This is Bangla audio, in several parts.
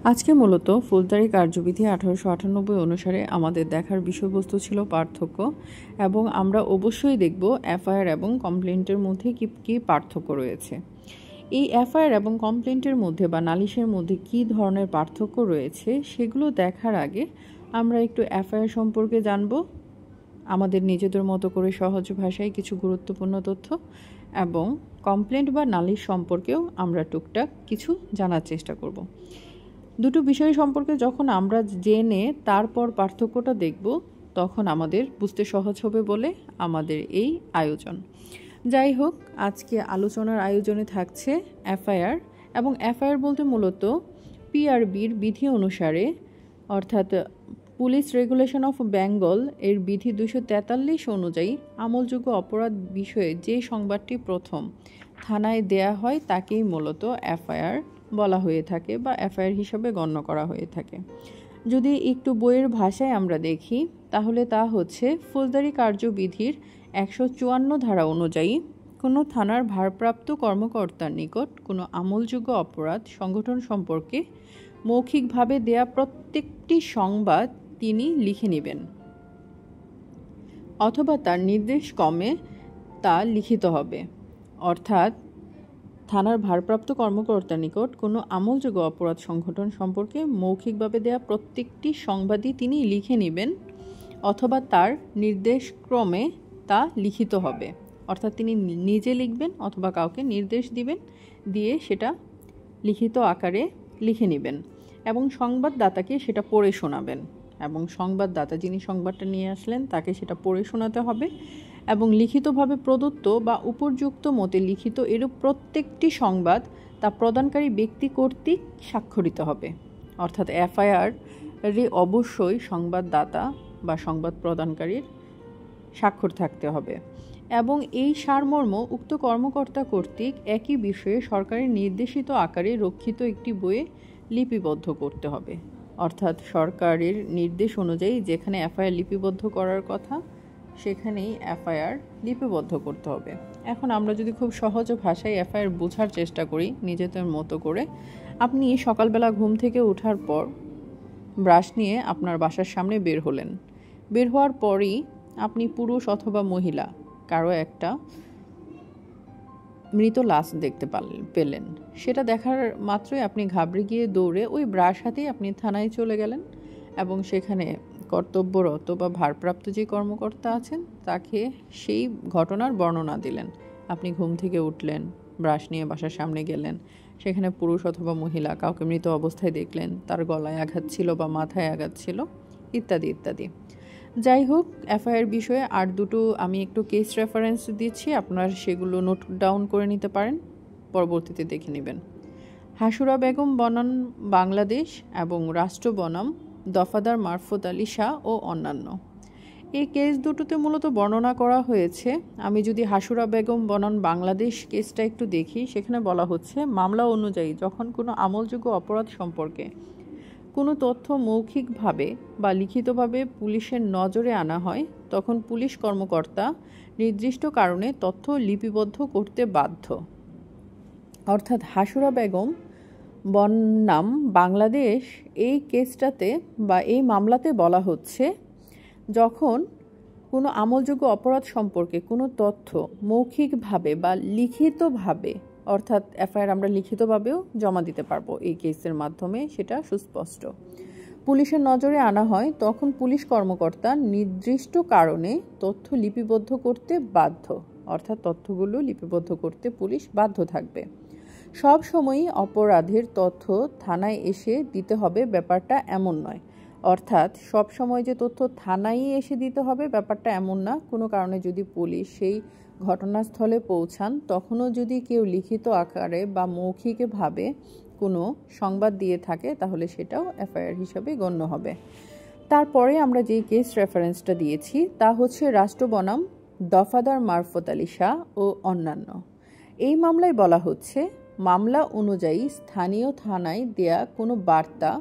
আজকে মূলত ফৌজদারি কার্যবিধি 1898 অনুসারে আমাদের দেখার বিষয়বস্তু ছিল পার্থক্য, এবং আমরা অবশ্যই দেখব এফআইআর এবং কমপ্লেন্টের মধ্যে কি কি পার্থক্য রয়েছে। এই এফআইআর এবং কমপ্লেন্টের মধ্যে বা নালিশের মধ্যে কি ধরনের পার্থক্য রয়েছে সেগুলো দেখার আগে আমরা একটু এফআইআর সম্পর্কে জানব, আমাদের নিজেদের মতো করে সহজ ভাষায় কিছু গুরুত্বপূর্ণ তথ্য, এবং কমপ্লেন্ট বা নালিশ সম্পর্কেও আমরা টুকটাক কিছু জানার চেষ্টা করব। দুটো বিষয় সম্পর্কে যখন আমরা জেনে তারপর পার্থক্যটা দেখব, তখন আমাদের বুঝতে সহজ হবে বলে আমাদের এই আয়োজন। যাই হোক, আজকে আলোচনার আয়োজনে থাকছে এফআইআর, এবং এফআইআর বলতে মূলত পিআরবির বিধি অনুসারে, অর্থাৎ পুলিশ রেগুলেশন অফ বেঙ্গল এর বিধি 243 অনুযায়ী আমলযোগ্য অপরাধ বিষয়ে যে সংবাদটি প্রথম থানায় দেয়া হয় তাকেই মূলত এফআইআর বলা হয়ে থাকে বা এফআইআর হিসাবে গণ্য করা হয়ে থাকে। যদি একটু বইয়ের ভাষায় আমরা দেখি তাহলে তা হচ্ছে ফৌজদারি কার্যবিধির 154 ধারা অনুযায়ী কোনো থানার ভারপ্রাপ্ত কর্মকর্তার নিকট কোনো আমলযোগ্য অপরাধ সংগঠন সম্পর্কে মৌখিকভাবে দেয়া প্রত্যেকটি সংবাদ তিনি লিখে নেবেন, অথবা তার নির্দেশ ক্রমে তা লিখিত হবে। অর্থাৎ থানার ভারপ্রাপ্ত কর্মকর্তার নিকট কোনো আমলযোগ্য অপরাধ সংগঠন সম্পর্কে মৌখিকভাবে দেয়া প্রত্যেকটি সংবাদই তিনি লিখে নেবেন, অথবা তার নির্দেশ ক্রমে তা লিখিত হবে। অর্থাৎ তিনি নিজে লিখবেন অথবা কাউকে নির্দেশ দিবেন, দিয়ে সেটা লিখিত আকারে লিখে নেবেন এবং সংবাদদাতাকে সেটা পড়ে শোনাবেন, এবং সংবাদদাতা যিনি সংবাদটা নিয়ে আসলেন তাকে সেটা পড়ে শোনাতে হবে, এবং লিখিতভাবে প্রদত্ত বা উপযুক্ত মতে লিখিত এরূপ প্রত্যেকটি সংবাদ তা প্রদানকারী ব্যক্তি কর্তৃক স্বাক্ষরিত হবে। অর্থাৎ এফআইআর-এ অবশ্যই সংবাদদাতা বা সংবাদ প্রদানকারীর স্বাক্ষর থাকতে হবে, এবং এই সারমর্ম উক্ত কর্মকর্তা কর্তৃক একই বিষয়ে সরকারের নির্দেশিত আকারে রক্ষিত একটি বইয়ে লিপিবদ্ধ করতে হবে। অর্থাৎ সরকারের নির্দেশ অনুযায়ী যেখানে এফআইআর লিপিবদ্ধ করার কথা সেখানেই এফআইআর লিপিবদ্ধ করতে হবে। এখন আমরা যদি খুব সহজ ভাষায় এফআইআর বোঝার চেষ্টা করি নিজেদের মতো করে, আপনি সকালবেলা ঘুম থেকে ওঠার পর ব্রাশ নিয়ে আপনার বাসার সামনে বের হলেন। বের হওয়ার পরই আপনি পুরুষ অথবা মহিলা কারো একটা মৃত লাশ দেখতে পেলেন। সেটা দেখার মাত্রই আপনি ঘাবড়ে গিয়ে দৌড়ে ওই ব্রাশ হাতেই আপনি থানায় চলে গেলেন, এবং সেখানে কর্তব্যরত বা ভারপ্রাপ্ত যে কর্মকর্তা আছেন তাকে সেই ঘটনার বর্ণনা দিলেন। আপনি ঘুম থেকে উঠলেন, ব্রাশ নিয়ে বাসার সামনে গেলেন, সেখানে পুরুষ অথবা মহিলা কাউকে মৃত অবস্থায় দেখলেন, তার গলায় আঘাত ছিল বা মাথায় আঘাত ছিল, ইত্যাদি ইত্যাদি। যাই হোক, এফআইআর বিষয়ে আর দুটো আমি একটু কেস রেফারেন্স দিচ্ছি, আপনারা সেগুলো নোট ডাউন করে নিতে পারেন, পরবর্তীতে দেখে নেবেন। হাসুরা বেগম বনাম বাংলাদেশ এবং রাষ্ট্র বনাম দফাদার মারফত আলী শাহ ও অন্যান্য, এই কেস দুটোতে মূলত বর্ণনা করা হয়েছে। আমি যদি হাসুরা বেগম বনাম বাংলাদেশ কেসটা একটু দেখি, সেখানে বলা হচ্ছে মামলা অনুযায়ী যখন কোনো আমলযোগ্য অপরাধ সম্পর্কে কোনো তথ্য মৌখিকভাবে বা লিখিতভাবে পুলিশের নজরে আনা হয়, তখন পুলিশ কর্মকর্তা নির্দিষ্ট কারণে তথ্য লিপিবদ্ধ করতে বাধ্য। অর্থাৎ হাসুরা বেগম বনাম বাংলাদেশ এই কেসটাতে বা এই মামলাতে বলা হচ্ছে যখন কোনো আমলযোগ্য অপরাধ সম্পর্কে কোনো তথ্য মৌখিকভাবে বা লিখিতভাবে, অর্থাৎ এফআইআর আমরা লিখিতভাবেও জমা দিতে পারবো এই কেসের মাধ্যমে, সেটা সুস্পষ্ট, পুলিশের নজরে আনা হয়, তখন পুলিশ কর্মকর্তা নির্দিষ্ট কারণে তথ্য লিপিবদ্ধ করতে বাধ্য। অর্থাৎ তথ্যগুলো লিপিবদ্ধ করতে পুলিশ বাধ্য থাকবে। সব সময়ই অপরাধের তথ্য থানায় এসে দিতে হবে ব্যাপারটা এমন নয়। অর্থাৎ সব সময় যে তথ্য থানায় এসে দিতে হবে ব্যাপারটা এমন না। কোনো কারণে যদি পুলিশ সেই ঘটনাস্থলে পৌঁছান, তখনও যদি কেউ লিখিত আকারে বা মৌখিকভাবে কোনো সংবাদ দিয়ে থাকে তাহলে সেটাও এফআইআর হিসাবে গণ্য হবে। তারপরে আমরা যে কেস রেফারেন্সটা দিয়েছি তা হচ্ছে রাষ্ট্র বনাম দফাদার মারফত আলী শাহ ও অন্যান্য। এই মামলায় বলা হচ্ছে মামলা অনুযায়ী স্থানীয় থানায় দেয়া কোনো বার্তা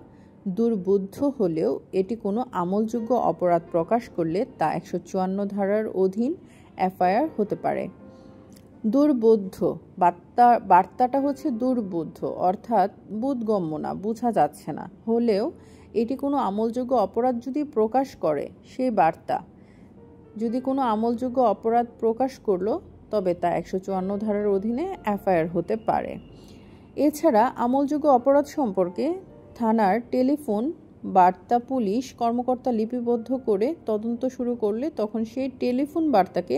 দুর্বোধ্য হলেও এটি কোনো আমলযোগ্য অপরাধ প্রকাশ করলে তা 154 ধারার অধীন এফআইআর হতে পারে। দুর্বোধ্য, বার্তাটা হচ্ছে দুর্বোধ্য, অর্থাৎ বোধগম্য না, বোঝা যাচ্ছে না হলেও এটি কোনো আমলযোগ্য অপরাধ যদি প্রকাশ করে, সেই বার্তা যদি কোনো আমলযোগ্য অপরাধ প্রকাশ করলো, তবে তা 154 ধারার অধীনে এফআইআর হতে পারে। এছাড়া আমলযোগ্য অপরাধ সম্পর্কে থানার টেলিফোন বার্তা পুলিশ কর্মকর্তা লিপিবদ্ধ করে তদন্ত শুরু করলে তখন সেই টেলিফোন বার্তাকে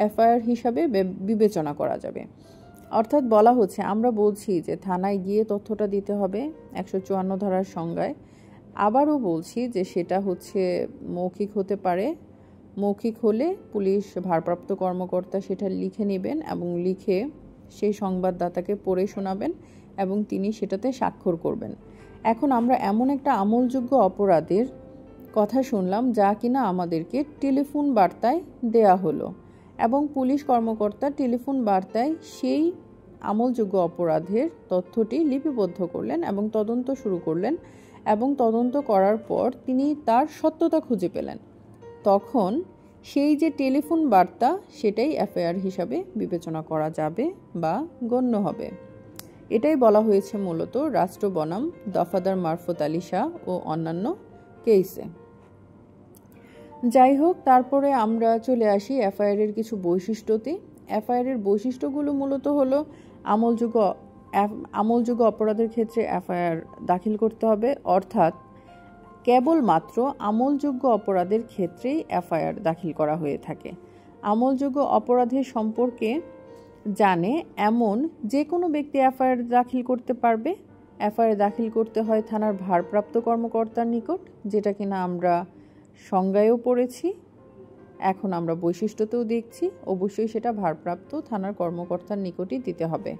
এফআইআর হিসাবে বিবেচনা করা যাবে। অর্থাৎ বলা হচ্ছে, আমরা বলছি যে থানায় গিয়ে তথ্যটা দিতে হবে 154 ধারার সংজ্ঞায়। আবারও বলছি যে সেটা হচ্ছে মৌখিক হতে পারে। মৌখিক হলে পুলিশ ভারপ্রাপ্ত কর্মকর্তা সেটা লিখে নেবেন এবং লিখে সেই সংবাদদাতাকে পড়ে শোনাবেন এবং তিনি সেটাতে স্বাক্ষর করবেন। এখন আমরা এমন একটা আমলযোগ্য অপরাধের কথা শুনলাম যা কিনা আমাদেরকে টেলিফোন বার্তায় দেয়া হলো এবং পুলিশ কর্মকর্তা টেলিফোন বার্তায় সেই আমলযোগ্য অপরাধের তথ্যটি লিপিবদ্ধ করলেন এবং তদন্ত শুরু করলেন এবং তদন্ত করার পর তিনি তার সত্যতা খুঁজে পেলেন। তখন সেই যে টেলিফোন বার্তা সেটাই এফআইআর হিসাবে বিবেচনা করা যাবে বা গণ্য হবে। এটাই বলা হয়েছে মূলত রাষ্ট্র বনাম দফাদার মারফত আলী শাহ ও অন্যান্য কেসে। যাই হোক, তারপরে আমরা চলে আসি এফআইআর এর কিছু বৈশিষ্ট্যতে। এফআইআর এর বৈশিষ্ট্যগুলো মূলত হলো আমলযোগ্য অপরাধের ক্ষেত্রে এফআইআর দাখিল করতে হবে, অর্থাৎ কেবলমাত্র আমলযোগ্য অপরাধের ক্ষেত্রেই এফআইআর দাখিল করা হয়ে থাকে। আমলযোগ্য অপরাধের সম্পর্কে জানে এমন যে কোনো ব্যক্তি এফআইআর দাখিল করতে পারবে। এফআইআর দাখিল করতে হয় থানার ভারপ্রাপ্ত কর্মকর্তার নিকট, যেটা কিনা আমরা সংজ্ঞায়ও পড়েছি, এখন আমরা বৈশিষ্ট্যতেও দেখছি। অবশ্যই সেটা ভারপ্রাপ্ত থানার কর্মকর্তার নিকটই দিতে হবে।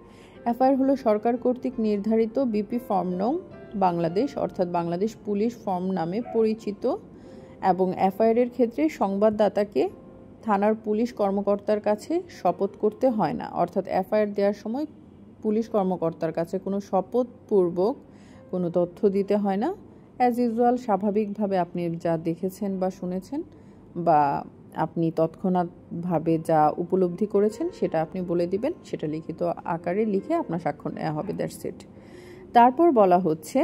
এফআইআর হলো সরকার কর্তৃক নির্ধারিত বিপি ফর্ম নং বাংলাদেশ, অর্থাৎ বাংলাদেশ পুলিশ ফর্ম নামে পরিচিত, এবং এফআইআর এর ক্ষেত্রে সংবাদদাতাকে থানার পুলিশ কর্মকর্তার কাছে শপথ করতে হয় না, অর্থাৎ এফআইআর দেওয়ার সময় পুলিশ কর্মকর্তার কাছে কোনো শপথপূর্বক কোনো তথ্য দিতে হয় না। অ্যাজ ইউজুয়াল স্বাভাবিকভাবে আপনি যা দেখেছেন বা শুনেছেন বা আপনি তৎক্ষণাৎভাবে যা উপলব্ধি করেছেন সেটা আপনি বলে দিবেন, সেটা লিখিত আকারে লিখে আপনার স্বাক্ষর নেওয়া হবে, দ্যাটস ইট। তারপর বলা হচ্ছে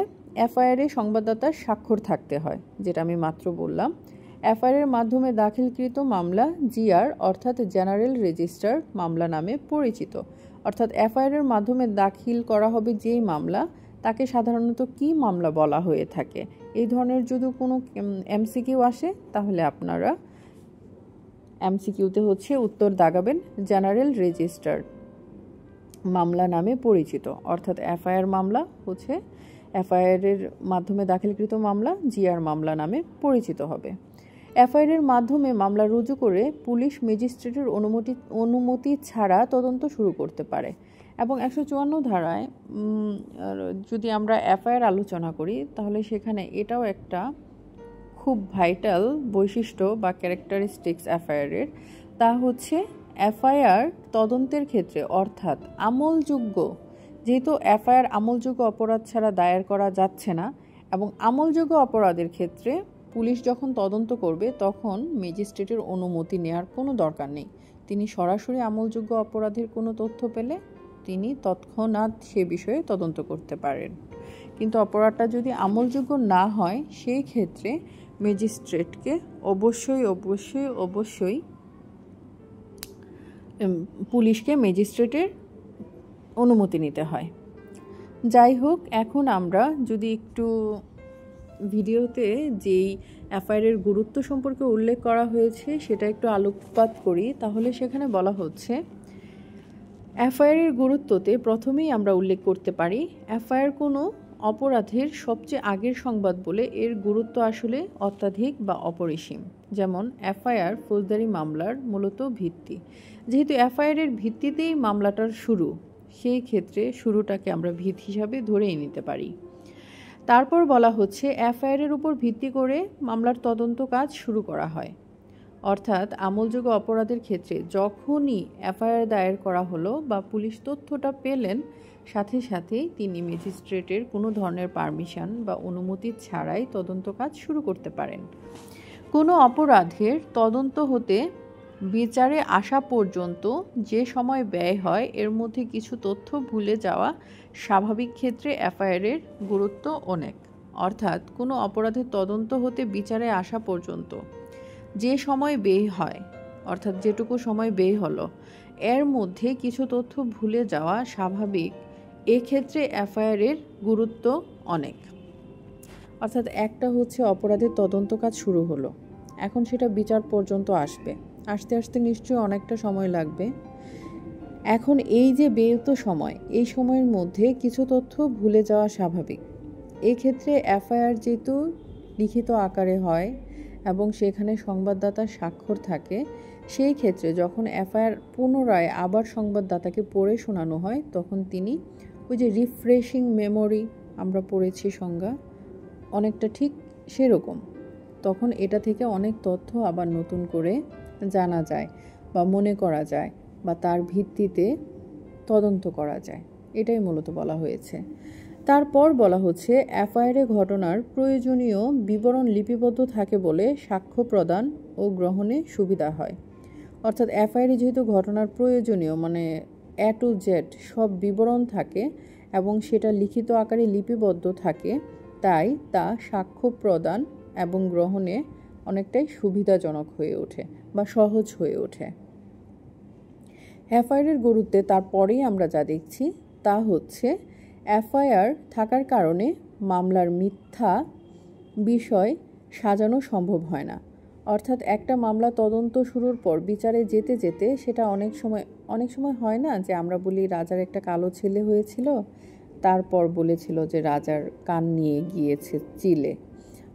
এফআইআর এ সংবাদদাতার স্বাক্ষর থাকতে হয়, যেটা আমি মাত্র বললাম। এফআইআর এর মাধ্যমে দাখিলকৃত মামলা জিআর অর্থাৎ জেনারেল রেজিস্টার মামলা নামে পরিচিত, অর্থাৎ এফআইআর এর মাধ্যমে দাখিল করা হবে যেই মামলা তাকে সাধারণত কি মামলা বলা হয়ে থাকে। এই ধরনের যদি কোনো এমসিকিউ আসে তাহলে আপনারা এমসিকিউতে হচ্ছে উত্তর দাগাবেন জেনারেল রেজিস্টার মামলা নামে পরিচিত, অর্থাৎ এফআইআর মামলা হচ্ছে এফআইআর এর মাধ্যমে দাখিলকৃত মামলা জিআর মামলা নামে পরিচিত হবে। এফআইআর এর মাধ্যমে মামলা রুজু করে পুলিশ ম্যাজিস্ট্রেটের অনুমতি ছাড়া তদন্ত শুরু করতে পারে। এবং 154 ধারায় যদি আমরা এফআইআর আলোচনা করি তাহলে সেখানে এটাও একটা খুব ভাইটাল বৈশিষ্ট্য বা ক্যারেক্টারিস্টিক্স এফআইআর এর, তা হচ্ছে এফআইআর তদন্তের ক্ষেত্রে, অর্থাৎ আমলযোগ্য, যেহেতু এফআইআর আমলযোগ্য অপরাধ ছাড়া দায়ের করা যাচ্ছে না, এবং আমলযোগ্য অপরাধের ক্ষেত্রে পুলিশ যখন তদন্ত করবে তখন ম্যাজিস্ট্রেটের অনুমতি নেওয়ার কোনো দরকার নেই। তিনি সরাসরি আমলযোগ্য অপরাধের কোনো তথ্য পেলে তিনি তৎক্ষণাৎ সে বিষয়ে তদন্ত করতে পারেন। কিন্তু অপরাধটা যদি আমলযোগ্য না হয় সেই ক্ষেত্রে ম্যাজিস্ট্রেটকে অবশ্যই পুলিশকে ম্যাজিস্ট্রেটের অনুমতি নিতে হয়। যাই হোক, এখন আমরা যদি একটু ভিডিওতে যেই এফআইআর এর গুরুত্ব সম্পর্কে উল্লেখ করা হয়েছে সেটা একটু আলোকপাত করি, তাহলে সেখানে বলা হচ্ছে এফআইআর এর গুরুত্বতে প্রথমেই আমরা উল্লেখ করতে পারি এফআইআর কোনো অপরাধের সবচেয়ে আগের সংবাদ বলে এর গুরুত্ব আসলে অত্যাধিক বা অপরিসীম। যেমন এফআইআর ফৌজদারি মামলার মূলত ভিত্তি, যেহেতু এফআইআর এর ভিত্তিতেই মামলাটার শুরু, সেই ক্ষেত্রে শুরুটাকে আমরা ভিত হিসাবে ধরেই নিতে পারি। তারপর বলা হচ্ছে এফআইআর এর উপর ভিত্তি করে মামলার তদন্ত কাজ শুরু করা হয়, অর্থাৎ আমলযোগ্য অপরাধের ক্ষেত্রে যখনই এফআইআর দায়ের করা হলো বা পুলিশ তথ্যটা পেলেন সাথে সাথেই তিনি ম্যাজিস্ট্রেটের কোনো ধরনের পারমিশন বা অনুমতি ছাড়াই তদন্ত কাজ শুরু করতে পারেন। কোনো অপরাধের তদন্ত হতে বিচারে আসা পর্যন্ত যে সময় ব্যয় হয় এর মধ্যে কিছু তথ্য ভুলে যাওয়া স্বাভাবিক ক্ষেত্রে এফআইআরের গুরুত্ব অনেক। অর্থাৎ কোনো অপরাধের তদন্ত হতে বিচারে আসা পর্যন্ত যে সময় ব্যয় হয়, অর্থাৎ যেটুকু সময় ব্যয় হলো, এর মধ্যে কিছু তথ্য ভুলে যাওয়া স্বাভাবিক। এক্ষেত্রে এফআইআরের গুরুত্ব অনেক। অর্থাৎ একটা হচ্ছে অপরাধের তদন্ত কাজ শুরু হলো, এখন সেটা বিচার পর্যন্ত আসবে, আসতে আসতে নিশ্চয়ই অনেকটা সময় লাগবে। এখন এই যে ব্যয়িত সময়, এই সময়ের মধ্যে কিছু তথ্য ভুলে যাওয়া স্বাভাবিক। এক্ষেত্রে এফআইআর যেহেতু লিখিত আকারে হয় এবং সেখানে সংবাদদাতার স্বাক্ষর থাকে, সেই ক্ষেত্রে যখন এফআইআর পুনরায় আবার সংবাদদাতাকে পড়ে শোনানো হয়, তখন তিনি ওই যে রিফ্রেশিং মেমোরি আমরা পড়েছি সংজ্ঞা, অনেকটা ঠিক সেরকম, তখন এটা থেকে অনেক তথ্য আবার নতুন করে জানা যায় বা মনে করা যায় বা তার ভিত্তিতে তদন্ত করা যায়। এটাই মূলত বলা হয়েছে। তারপর বলা হচ্ছে এফআইআরে ঘটনার প্রয়োজনীয় বিবরণ লিপিবদ্ধ থাকে বলে সাক্ষ্য প্রদান ও গ্রহণে সুবিধা হয়। অর্থাৎ এফআইআরে যেহেতু ঘটনার প্রয়োজনীয় মানে এ টু জেড সব বিবরণ থাকে এবং সেটা লিখিত আকারে লিপিবদ্ধ থাকে, তাই তা সাক্ষ্য প্রদান এবং গ্রহণে অনেকটাই সুবিধাজনক হয়ে ওঠে বা সহজ হয়ে ওঠে। এফআইআরের গুরুত্বে তারপরেই আমরা যা দেখছি তা হচ্ছে এফআইআর থাকার কারণে মামলার মিথ্যা বিষয় সাজানো সম্ভব হয় না। অর্থাৎ একটা মামলা তদন্ত শুরুর পর বিচারে যেতে যেতে সেটা অনেক সময় হয় না যে আমরা বলি রাজার একটা কালো ছেলে হয়েছিল, তারপর বলেছিল যে রাজার কান নিয়ে গিয়েছে চিলে,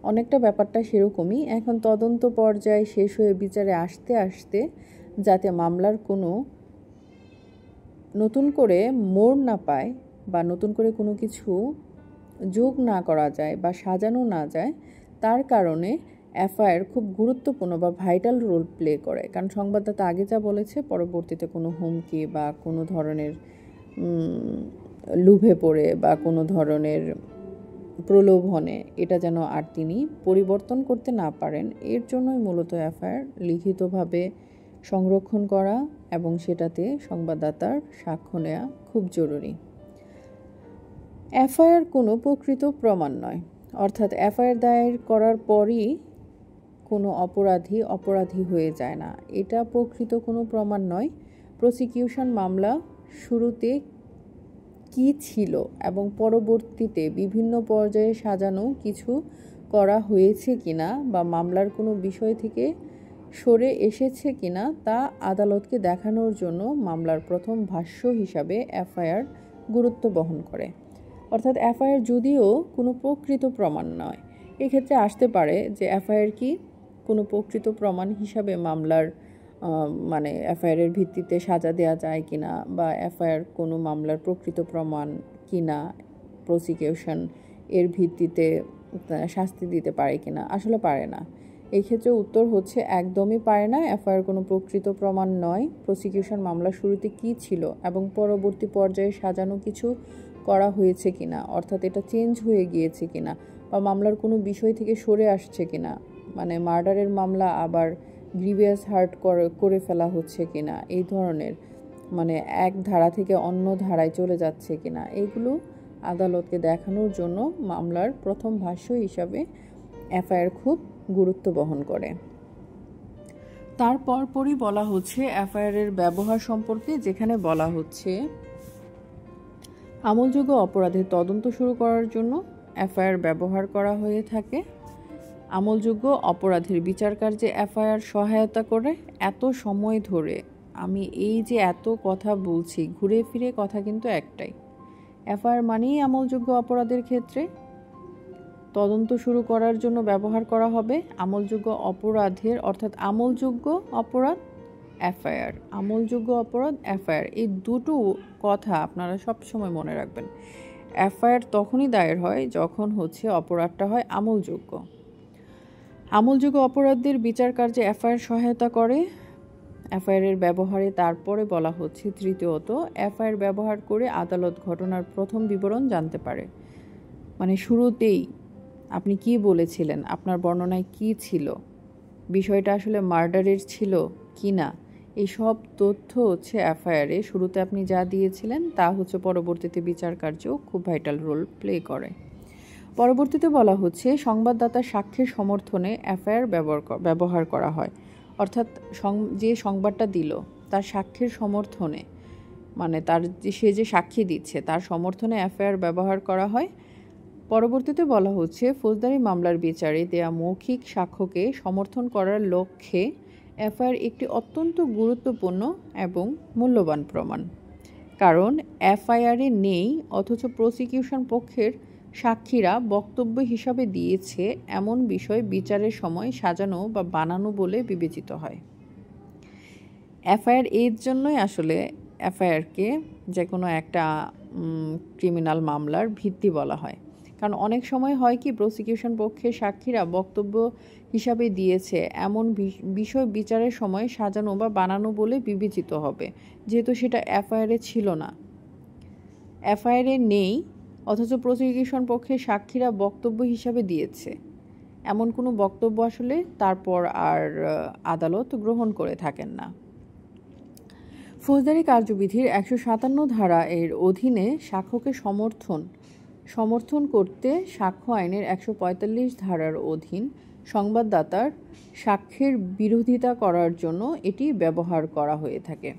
অনেকটা ব্যাপারটা সেরকমই। এখন তদন্ত পর্যায়ে শেষ হয়ে বিচারে আসতে আসতে যাতে মামলার কোনো নতুন করে মোড় না পায় বা নতুন করে কোনো কিছু যোগ না করা যায় বা সাজানো না যায়, তার কারণে এফআইআর খুব গুরুত্বপূর্ণ বা ভাইটাল রোল প্লে করে। কারণ সংবাদদাতা আগে যা বলেছে পরবর্তীতে কোনো হুমকি বা কোনো ধরনের লোভে পড়ে বা কোনো ধরনের প্রলোভনে এটা যেন আর তিনি পরিবর্তন করতে না পারেন, এর জন্যই মূলত এফআইআর লিখিতভাবে সংরক্ষণ করা এবং সেটাতে সংবাদদাতার সাক্ষ্য নেওয়া খুব জরুরি। এফআইআর কোনো প্রকৃত প্রমাণ নয়। অর্থাৎ এফআইআর দায়ের করার পরই কোনো অপরাধী হয়ে যায় না, এটা প্রকৃত কোনো প্রমাণ নয়। প্রসিকিউশন মামলা শুরুতে কি ছিল এবং পরবর্তীতে বিভিন্ন পর্যায়ে সাজানো কিছু করা হয়েছে কিনা বা মামলার কোনো বিষয় থেকে সরে এসেছে কিনা তা আদালতকে দেখানোর জন্য মামলার প্রথম ভাষ্য হিসাবে এফআইআর গুরুত্ব বহন করে। অর্থাৎ এফআইআর যদিও কোনো প্রকৃত প্রমাণ নয়, এক্ষেত্রে আসতে পারে যে এফআইআর কি কোনো প্রকৃত প্রমাণ হিসাবে মামলার মানে এফআইআরের ভিত্তিতে সাজা দেওয়া যায় কিনা বা এফআইআর কোনো মামলার প্রকৃত প্রমাণ কিনা, প্রসিকিউশন এর ভিত্তিতে শাস্তি দিতে পারে কিনা, আসলে পারে না। এই ক্ষেত্রে উত্তর হচ্ছে একদমই পারে না। এফআইআর কোনো প্রকৃত প্রমাণ নয়। প্রসিকিউশন মামলা শুরুতে কি ছিল এবং পরবর্তী পর্যায়ে সাজানো কিছু করা হয়েছে কিনা, অর্থাৎ এটা চেঞ্জ হয়ে গিয়েছে কিনা বা মামলার কোনো বিষয় থেকে সরে আসছে কিনা, মানে মার্ডারের মামলা আবার গ্রিভিয়াস হার্ট করে ফেলা হচ্ছে কিনা, এই ধরনের মানে এক ধারা থেকে অন্য ধারায় চলে যাচ্ছে কিনা, এইগুলো আদালতকে দেখানোর জন্য মামলার প্রথম ভাষ্য হিসাবে এফআইআর খুব গুরুত্ব বহন করে। তারপরই বলা হচ্ছে এফআইআরের ব্যবহার সম্পর্কে, যেখানে বলা হচ্ছে আমলযোগ্য অপরাধের তদন্ত শুরু করার জন্য এফআইআর ব্যবহার করা হয়ে থাকে। আমলযোগ্য অপরাধের বিচার কার্যে এফআইআর সহায়তা করে। এত সময় ধরে আমি এই যে এত কথা বলছি, ঘুরে ফিরে কথা কিন্তু একটাই, এফআইআর মানেই আমলযোগ্য অপরাধের ক্ষেত্রে তদন্ত শুরু করার জন্য ব্যবহার করা হবে। আমলযোগ্য অপরাধের অর্থাৎ আমলযোগ্য অপরাধ এফআইআর, আমলযোগ্য অপরাধ এফআইআর, এই দুটো কথা আপনারা সব সময় মনে রাখবেন। এফআইআর তখনই দায়ের হয় যখন হচ্ছে অপরাধটা হয় আমলযোগ্য। আমলযোগ্য অপরাধীর বিচার কার্যে এফআইআর সহায়তা করে। এফআইআরের ব্যবহারে তারপরে বলা হচ্ছে তৃতীয়ত, এফআইআর ব্যবহার করে আদালত ঘটনার প্রথম বিবরণ জানতে পারে। মানে শুরুতেই আপনি কি বলেছিলেন, আপনার বর্ণনায় কি ছিল, বিষয়টা আসলে মার্ডারের ছিল কি না, এই সব তথ্য হচ্ছে এফআইআরে শুরুতে আপনি যা দিয়েছিলেন তা হচ্ছে পরবর্তীতে বিচার কার্যেও খুব ভাইটাল রোল প্লে করে। পরবর্তীতে বলা হচ্ছে সংবাদদাতার সাক্ষ্যের সমর্থনে এফআইআর ব্যবহার করা হয়, অর্থাৎ যে সংবাদটা দিল তার সাক্ষ্যের সমর্থনে, মানে সে যে সাক্ষী দিচ্ছে তার সমর্থনে এফআইআর ব্যবহার করা হয়। পরবর্তীতে বলা হচ্ছে ফৌজদারি মামলার বিচারে দেয়া মৌখিক সাক্ষ্যকে সমর্থন করার লক্ষ্যে এফআইআর একটি অত্যন্ত গুরুত্বপূর্ণ এবং মূল্যবান প্রমাণ, কারণ এফআইআরে নেই অথচ প্রসিকিউশন পক্ষের সাক্ষীরা বক্তব্য হিসাবে দিয়েছে এমন বিষয় বিচারের সময় সাজানো বা বানানো বলে বিবেচিত হয়। এফআইআর এর জন্যই আসলে এফআইআরকে যে কোনো একটা ক্রিমিনাল মামলার ভিত্তি বলা হয়, কারণ অনেক সময় হয় কি প্রসিকিউশন পক্ষের সাক্ষীরা বক্তব্য হিসাবে দিয়েছে এমন বিষয় বিচারের সময় সাজানো বা বানানো বলে বিবেচিত হবে, যেহেতু সেটা এফআইআরে ছিল না। এফআইআরে নেই অথচ প্রসিকিউশন পক্ষের সাক্ষীরা বক্তব্য হিসাবে দিয়েছে এমন কোনো বক্তব্য আসলে তারপর আর আদালত গ্রহণ করে থাকেন না। ফৌজদারি কার্যবিধির 157 ধারা এর অধীনে সাক্ষ্যকে সমর্থন করতে সাক্ষ্য আইনের 145 ধারার অধীন সংবাদদাতার সাক্ষ্যের বিরোধিতা করার জন্য এটি ব্যবহার করা হয়ে থাকে।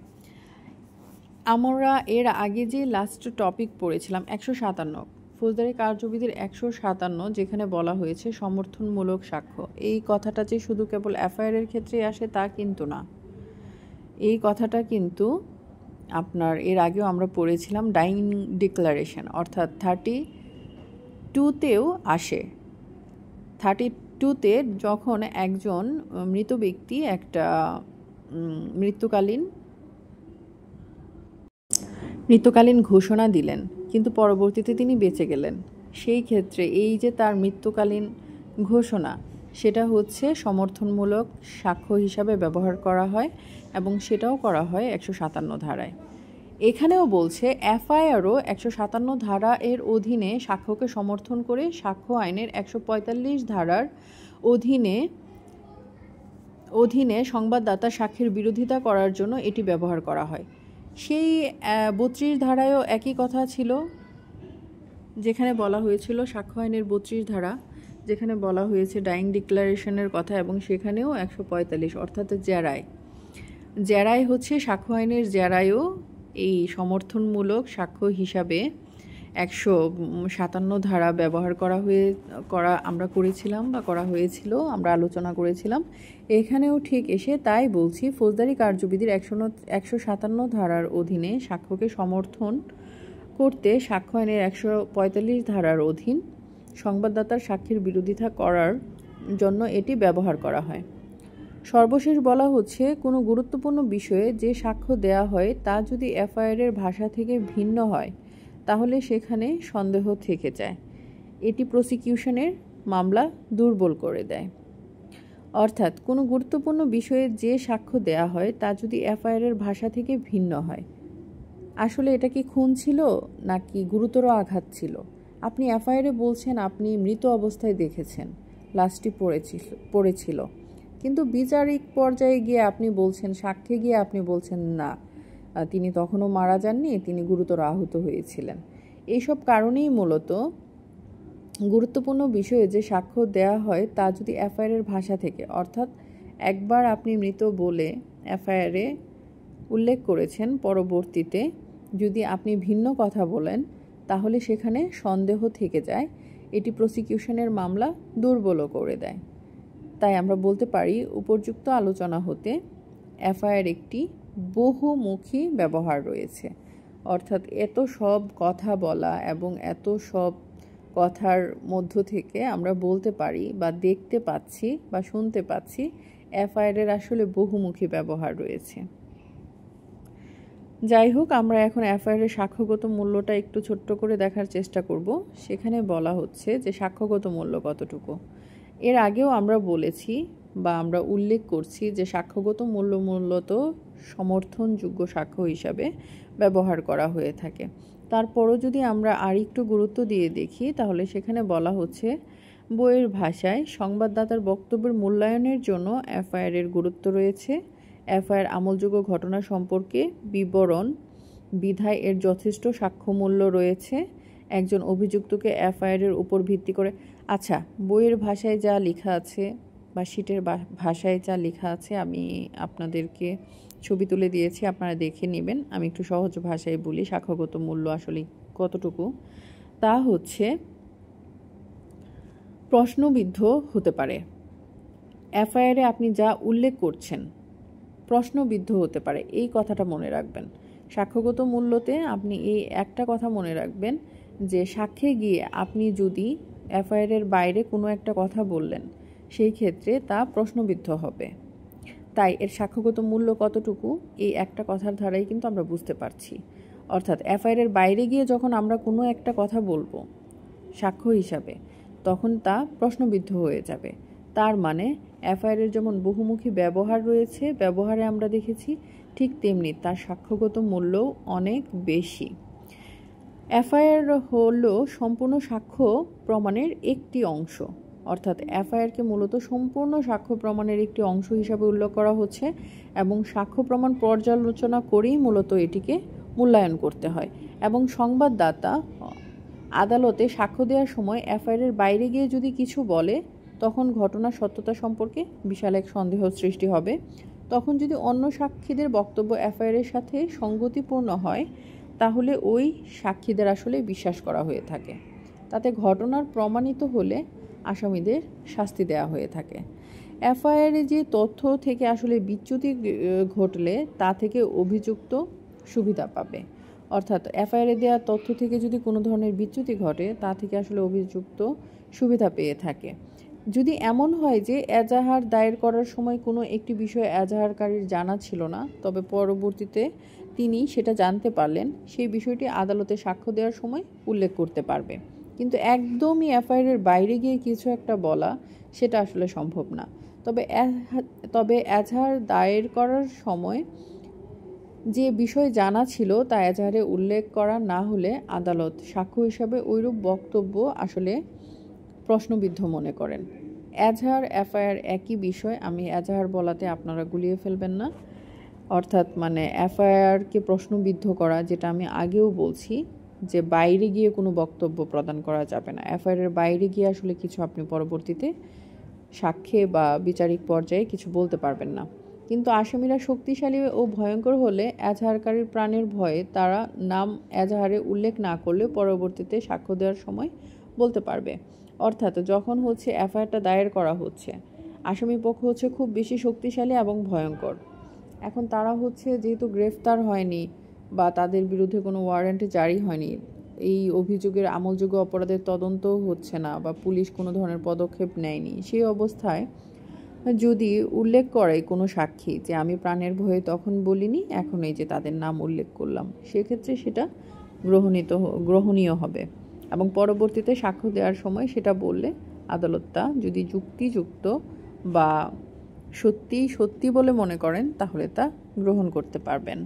আমরা এর আগে যে লাস্ট টপিক পড়েছিলাম 157 ফৌজদারি কার্যবিধির 157, যেখানে বলা হয়েছে সমর্থনমূলক সাক্ষ্য, এই কথাটা যে শুধু কেবল এফআইআরের ক্ষেত্রে আসে তা কিন্তু না। এই কথাটা কিন্তু আপনার এর আগেও আমরা পড়েছিলাম ডাইং ডিক্লারেশন, অর্থাৎ 32তেও আসে। 32তে যখন একজন মৃত ব্যক্তি একটা মৃত্যুকালীন ঘোষণা দিলেন কিন্তু পরবর্তীতে তিনি বেঁচে গেলেন, সেই ক্ষেত্রে এই যে তার মৃত্যুকালীন ঘোষণা সেটা হচ্ছে সমর্থনমূলক সাক্ষ্য হিসাবে ব্যবহার করা হয় এবং সেটাও করা হয় 157 ধারায়। এখানেও বলছে এফআইআরও 157 ধারা এর অধীনে সাক্ষ্যকে সমর্থন করে সাক্ষ্য আইনের 145 ধারার অধীনে সংবাদদাতা সাক্ষীর বিরোধিতা করার জন্য এটি ব্যবহার করা হয়। সেই 32 ধারায়ও একই কথা ছিল, যেখানে বলা হয়েছিল সাক্ষ্য আইনের 32 ধারা, যেখানে বলা হয়েছে ডাইং ডিক্লারেশনের কথা, এবং সেখানেও 145 অর্থাৎ জেরায় হচ্ছে সাক্ষ্য আইনের জেরায়ও এই সমর্থনমূলক সাক্ষ্য হিসাবে 157 ধারা ব্যবহার করা আমরা করেছিলাম বা করা হয়েছিল, আমরা আলোচনা করেছিলাম। এখানেও ঠিক এসে তাই বলছি ফৌজদারি কার্যবিধির 157 ধারার অধীনে সাক্ষ্যকে সমর্থন করতে সাক্ষ্য আইনের 145 ধারার অধীন সংবাদদাতার সাক্ষীর বিরোধিতা করার জন্য এটি ব্যবহার করা হয়। সর্বশেষ বলা হচ্ছে কোনো গুরুত্বপূর্ণ বিষয়ে যে সাক্ষ্য দেয়া হয় তা যদি এফআইআরের ভাষা থেকে ভিন্ন হয় তাহলে সেখানে সন্দেহ থেকে যায়, এটি প্রসিকিউশনের মামলা দুর্বল করে দেয়। অর্থাৎ কোনো গুরুত্বপূর্ণ বিষয়ে যে সাক্ষ্য দেয়া হয় তা যদি এফআইআরের ভাষা থেকে ভিন্ন হয়, আসলে এটা কি খুন ছিল নাকি গুরুতর আঘাত ছিল, আপনি এফআইআরে বলছেন আপনি মৃত অবস্থায় দেখেছেন, লাশটি পড়েছিল, কিন্তু বিচারিক পর্যায়ে গিয়ে আপনি বলছেন, সাক্ষ্যে গিয়ে আপনি বলছেন না, তিনি তখনও মারা যাননি, তিনি গুরুতর আহত হয়েছিলেন। এইসব কারণেই মূলত গুরুত্বপূর্ণ বিষয়ে যে সাক্ষ্য দেয়া হয় তা যদি এফআইআরের ভাষা থেকে, অর্থাৎ একবার আপনি মৃত বলে এফআইআরে উল্লেখ করেছেন, পরবর্তীতে যদি আপনি ভিন্ন কথা বলেন তাহলে সেখানে সন্দেহ থেকে যায়, এটি প্রসিকিউশনের মামলা দুর্বলও করে দেয়। তাই আমরা বলতে পারি উপর্যুক্ত আলোচনা হতে এফআইআর একটি বহুমুখী ব্যবহার রয়েছে, অর্থাৎ এত সব কথা বলা এবং এত সব কথার মধ্য থেকে আমরা বলতে পারি বা দেখতে পাচ্ছি বা শুনতে পাচ্ছি এফআইআরের আসলে বহুমুখী ব্যবহার রয়েছে। যাই হোক, আমরা এখন এফআইআরের সাক্ষ্যগত মূল্যটা একটু ছোট্ট করে দেখার চেষ্টা করব। সেখানে বলা হচ্ছে যে সাক্ষ্যগত মূল্য কতটুকু। এর আগেও আমরা বলেছি বা আমরা উল্লেখ করছি যে সাক্ষ্যগত মূল্য মূলত সমর্থনযোগ্য সাক্ষ্য হিসাবে ব্যবহার করা হয়ে থাকে। তারপরও যদি আমরা আর একটু গুরুত্ব দিয়ে দেখি তাহলে সেখানে বলা হচ্ছে বইয়ের ভাষায় সংবাদদাতার বক্তব্যের মূল্যায়নের জন্য এফআইআরের গুরুত্ব রয়েছে। এফআইআর আমলযোগ্য ঘটনা সম্পর্কে বিবরণ বিধায় এর যথেষ্ট সাক্ষ্যমূল্য রয়েছে। একজন অভিযুক্তকে এফআইআরের উপর ভিত্তি করে আচ্ছা, বইয়ের ভাষায় যা লেখা আছে বা শিটের ভাষায় যা লেখা আছে আমি আপনাদেরকে ছবি তুলে দিয়েছি, আপনারা দেখে নেবেন। আমি একটু সহজ ভাষায় বলি সাক্ষ্যগত মূল্য আসলে কতটুকু। তা হচ্ছে প্রশ্নবিদ্ধ হতে পারে। এফআইআরে আপনি যা উল্লেখ করছেন প্রশ্নবিদ্ধ হতে পারে, এই কথাটা মনে রাখবেন। সাক্ষ্যগত মূল্যতে আপনি এই একটা কথা মনে রাখবেন যে সাক্ষ্যে গিয়ে আপনি যদি এফআইআরের বাইরে কোনো একটা কথা বললেন সেই ক্ষেত্রে তা প্রশ্নবিদ্ধ হবে। তাই এর সাক্ষ্যগত মূল্য কতটুকু এই একটা কথার ধারাই কিন্তু আমরা বুঝতে পারছি। অর্থাৎ এফআইআরের বাইরে গিয়ে যখন আমরা কোনো একটা কথা বলবো সাক্ষ্য হিসাবে তখন তা প্রশ্নবিদ্ধ হয়ে যাবে। তার মানে এফআইআরের যেমন বহুমুখী ব্যবহার রয়েছে, ব্যবহারে আমরা দেখেছি, ঠিক তেমনি তার সাক্ষ্যগত মূল্যও অনেক বেশি। এফআইআর হলো সম্পূর্ণ সাক্ষ্য প্রমাণের একটি অংশ, অর্থাৎ এফআইআরকে মূলত সম্পূর্ণ সাক্ষ্য প্রমাণের একটি অংশ হিসাবে উল্লেখ করা হচ্ছে এবং সাক্ষ্য প্রমাণ পর্যালোচনা করেই মূলত এটিকে মূল্যায়ন করতে হয়। এবং সংবাদদাতা আদালতে সাক্ষ্য দেওয়ার সময় এফআইআরের বাইরে গিয়ে যদি কিছু বলে তখন ঘটনার সত্যতা সম্পর্কে বিশাল এক সন্দেহ সৃষ্টি হবে। তখন যদি অন্য সাক্ষীদের বক্তব্য এফআইআরের সাথে সঙ্গতিপূর্ণ হয় তাহলে ওই সাক্ষীদের আসলে বিশ্বাস করা হয়ে থাকে। তাতে ঘটনার প্রমাণিত হলে আসামিদের শাস্তি দেওয়া হয়ে থাকে। এফআইআরে যে তথ্য থেকে আসলে বিচ্যুতি ঘটলে তা থেকে অভিযুক্ত সুবিধা পাবে। অর্থাৎ এফআইআরে দেওয়া তথ্য থেকে যদি কোনো ধরনের বিচ্যুতি ঘটে তা থেকে আসলে অভিযুক্ত সুবিধা পেয়ে থাকে। যদি এমন হয় যে এজাহার দায়ের করার সময় কোনো একটি বিষয় এজাহারকারীর জানা ছিল না, তবে পরবর্তীতে তিনি সেটা জানতে পারলেন, সেই বিষয়টি আদালতে সাক্ষ্য দেওয়ার সময় উল্লেখ করতে পারবে। কিন্তু একদমই এফআইআরের বাইরে গিয়ে কিছু একটা বলা সেটা আসলে সম্ভব না। তবে এজাহার দায়ের করার সময় যে বিষয় জানা ছিল তা এজাহারে উল্লেখ করা না হলে আদালত সাক্ষ্য হিসাবে ওইরূপ বক্তব্য আসলে প্রশ্নবিদ্ধ মনে করেন। এজাহার এফআইআর একই বিষয়, আমি এজাহার বলাতে আপনারা গুলিয়ে ফেলবেন না। অর্থাৎ মানে এফআইআরকে প্রশ্নবিদ্ধ করা, যেটা আমি আগেও বলছি যে বাইরে গিয়ে কোনো বক্তব্য প্রদান করা যাবে না। এফআইআরের বাইরে গিয়ে আসলে কিছু আপনি পরবর্তীতে সাক্ষ্যে বা বিচারিক পর্যায়ে কিছু বলতে পারবেন না। কিন্তু আসামিরা শক্তিশালী ও ভয়ঙ্কর হলে এজাহারকারীর প্রাণের ভয়ে তারা নাম এজাহারে উল্লেখ না করলে পরবর্তীতে সাক্ষ্য দেওয়ার সময় বলতে পারবে। অর্থাৎ যখন হচ্ছে এফআইআরটা দায়ের করা হচ্ছে আসামি পক্ষ হচ্ছে খুব বেশি শক্তিশালী এবং ভয়ঙ্কর। এখন তারা হচ্ছে যেহেতু গ্রেফতার হয়নি বা তাদের বিরুদ্ধে কোনো ওয়ারেন্ট জারি হয়নি, এই অভিযোগের আমলযোগ্য অপরাধের তদন্তও হচ্ছে না বা পুলিশ কোনো ধরনের পদক্ষেপ নেয়নি, সেই অবস্থায় যদি উল্লেখ করে কোনো সাক্ষী যে আমি প্রাণের ভয়ে তখন বলিনি, এখন এই যে তাদের নাম উল্লেখ করলাম, সেক্ষেত্রে সেটা গ্রহণীয় হবে এবং পরবর্তীতে সাক্ষ্য দেওয়ার সময় সেটা বললে আদালতটা যদি যুক্তিযুক্ত বা সত্যি বলে মনে করেন তাহলে তা গ্রহণ করতে পারবেন।